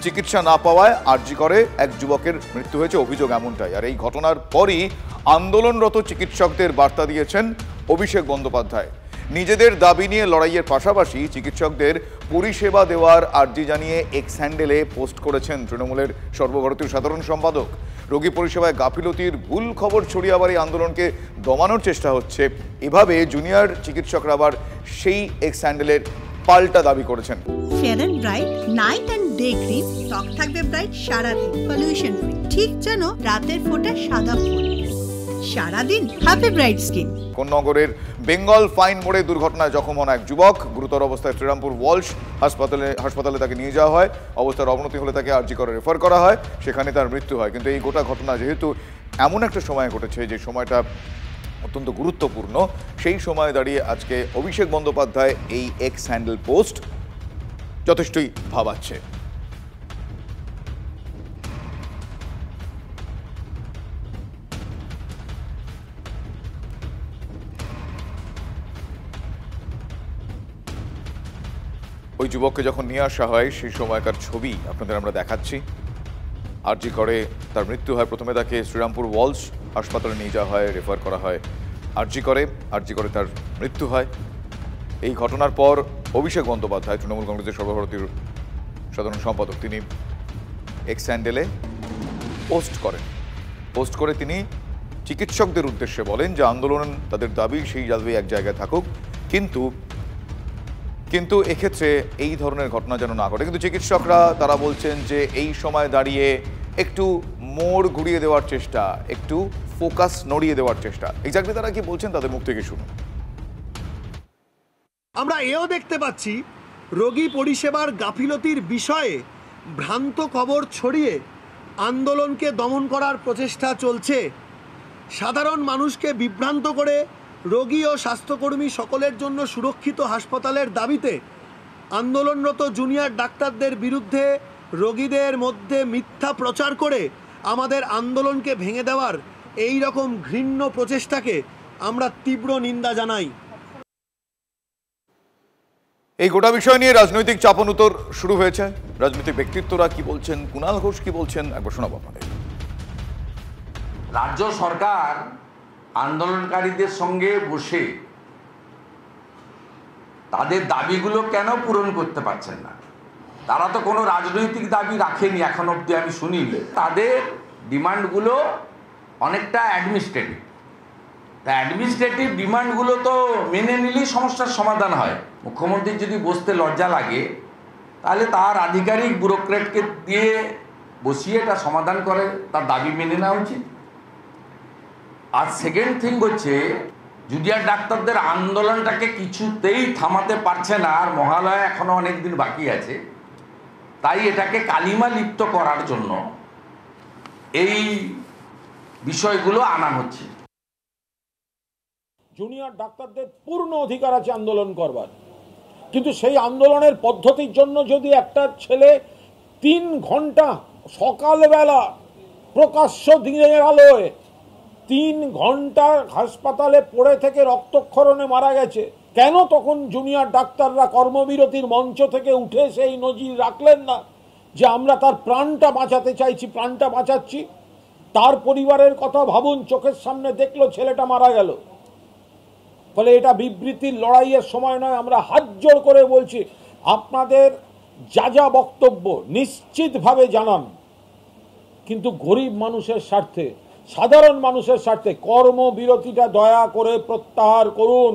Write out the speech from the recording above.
চিকিৎসা না পাওয়ায় আরজি করে এক যুবকের মৃত্যু হয়েছে, অভিযোগ এমনটাই। আর এই ঘটনার পরই আন্দোলনরত চিকিৎসকদের বার্তা দিয়েছেন অভিষেক বন্দ্যোপাধ্যায়। নিজেদের দাবি নিয়ে লড়াইয়ের পাশাপাশি চিকিৎসকদের পরিষেবা দেওয়ার আর্জি জানিয়ে এক্স হ্যান্ডেলে পোস্ট করেছেন তৃণমূলের সর্বভারতীয় সাধারণ সম্পাদক। রোগী পরিষেবায় গাফিলতির ভুল খবর ছড়িয়ে আবার এই আন্দোলনকে দমানোর চেষ্টা হচ্ছে, এভাবে জুনিয়র চিকিৎসকরা আবার সেই এক্স হ্যান্ডেলের পাল্টা দাবি করেছেন। Fair and bright night and day cream, ত্বক থাকবে ব্রাইট সারাদিন, পলিউশন ফ্রি, ঠিক যেন রাতের ফোঁটা সাদা ফুল। সারাদিন হ্যাপি ব্রাইট স্কিন। কোন্নগরের বেঙ্গল ফাইন মোড়ে দুর্ঘটনায় জখম হন এক যুবক। গুরুতর অবস্থায় শ্রীরামপুর ওয়ালশ হাসপাতালে তাকে নিয়ে যাওয়া হয়। অবস্থার অবনতি হলে তাকে আরজি করে রেফার করা হয়, সেখানে তার মৃত্যু হয়। কিন্তু এই গোটা ঘটনা যেহেতু এমন একটা সময় ঘটেছে যে সময়টা অত্যন্ত গুরুত্বপূর্ণ, সেই সময় দাঁড়িয়ে আজকে অভিষেক বন্দ্যোপাধ্যায় এই এক্স হ্যান্ডেল পোস্ট যথেষ্টই ভাবাচ্ছে। ওই যুবককে যখন নিয়ে আসা হয় সেই সময়কার ছবি আপনাদের আমরা দেখাচ্ছি। আরজি করে তার মৃত্যু হয়। প্রথমে তাকে শ্রীরামপুর ওয়ালশ হাসপাতালে নিয়ে যাওয়া হয়, রেফার করা হয়। আরজি করে তার মৃত্যু হয়। এই ঘটনার পর অভিষেক বন্দ্যোপাধ্যায়, তৃণমূল কংগ্রেসের সর্বভারতীয় সাধারণ সম্পাদক, তিনি এক্স হ্যান্ডেলে পোস্ট করে তিনি চিকিৎসকদের উদ্দেশ্যে বলেন যে আন্দোলন তাদের দাবি, সেই দাবি এক জায়গায় থাকুক, কিন্তু এক্ষেত্রে এই ধরনের ঘটনা যেন না ঘটে। কিন্তু চিকিৎসকরা তারা বলছেন যে এই সময় দাঁড়িয়ে একটু মোড় ঘুরিয়ে দেওয়ার চেষ্টা, একটু ফোকাস নড়িয়ে দেওয়ার চেষ্টা। এক্স্যাক্টলি তারা কি বলছেন তাদের মুখ থেকে শুনুন। আমরা এও দেখতে পাচ্ছি রোগী পরিষেবার গাফিলতির বিষয়ে ভ্রান্ত খবর ছড়িয়ে আন্দোলনকে দমন করার প্রচেষ্টা চলছে। সাধারণ মানুষকে বিভ্রান্ত করে রোগী ও স্বাস্থ্যকর্মী সকলের জন্য সুরক্ষিত হাসপাতালের দাবিতে আন্দোলনরত জুনিয়র ডাক্তারদের বিরুদ্ধে রোগীদের মধ্যে মিথ্যা প্রচার করে আমাদের আন্দোলনকে ভেঙে দেওয়ার এই রকম ঘৃণ্য প্রচেষ্টাকে আমরা তীব্র নিন্দা জানাই। এই গোটা বিষয় নিয়ে রাজনৈতিক চাপানুতর শুরু হয়েছে। রাজনৈতিক ব্যক্তিত্বরা কি বলছেন, কুণাল ঘোষ কি বলছেন, একবার শোনাবো আপনাদের। রাজ্য সরকার আন্দোলনকারীদের সঙ্গে বসে তাদের দাবিগুলো কেন পূরণ করতে পারছেন না? তারা তো কোনো রাজনৈতিক দাবি রাখেনি এখন অবধি, আমি শুনিনি। তাদের ডিমান্ডগুলো অনেকটা অ্যাডমিনিস্ট্রেটিভ। তা অ্যাডমিনিস্ট্রেটিভ ডিমান্ডগুলো তো মেনে নিলেই সমস্যার সমাধান হয়। মুখ্যমন্ত্রীর যদি বসতে লজ্জা লাগে তাহলে তার আধিকারিক ব্যুরোক্রেটকে দিয়ে বসিয়ে এটা সমাধান করে তার দাবি মেনে নেওয়া উচিত। আর সেকেন্ড থিং হচ্ছে, জুনিয়র ডাক্তারদের আন্দোলনটাকে কিছুতেই থামাতে পারছে না, আর মহালয়া এখনো অনেক দিন বাকি আছে, তাই এটাকে কালিমা লিপ্ত করার জন্য এই বিষয়গুলো আনা হচ্ছে। জুনিয়র ডাক্তারদের পূর্ণ অধিকার আছে আন্দোলন করবার, কিন্তু সেই আন্দোলনের পদ্ধতির জন্য যদি একটা ছেলে 3 ঘন্টা সকালবেলা প্রকাশ্য দিনের আলোয় 3 ঘন্টা হাসপাতালে পড়ে থেকে রক্তক্ষরণে মারা গেছে, কেন তখন জুনিয়র ডাক্তাররা কর্মবিরতির মঞ্চ থেকে উঠে সেই নজির রাখলেন না যে আমরা তার প্রাণটা বাঁচাতে চাইছি, প্রাণটা বাঁচাচ্ছি? তার পরিবারের কথা ভাবুন, চোখের সামনে দেখলো ছেলেটা মারা গেল। ফলে এটা বিবৃতির লড়াইয়ের সময় নয়। আমরা হাত জোড় করে বলছি, আপনাদের যা বক্তব্য নিশ্চিতভাবে জানান, কিন্তু গরিব মানুষের স্বার্থে, সাধারণ মানুষের স্বার্থে কর্মবিরতিটা দয়া করে প্রত্যাহার করুন।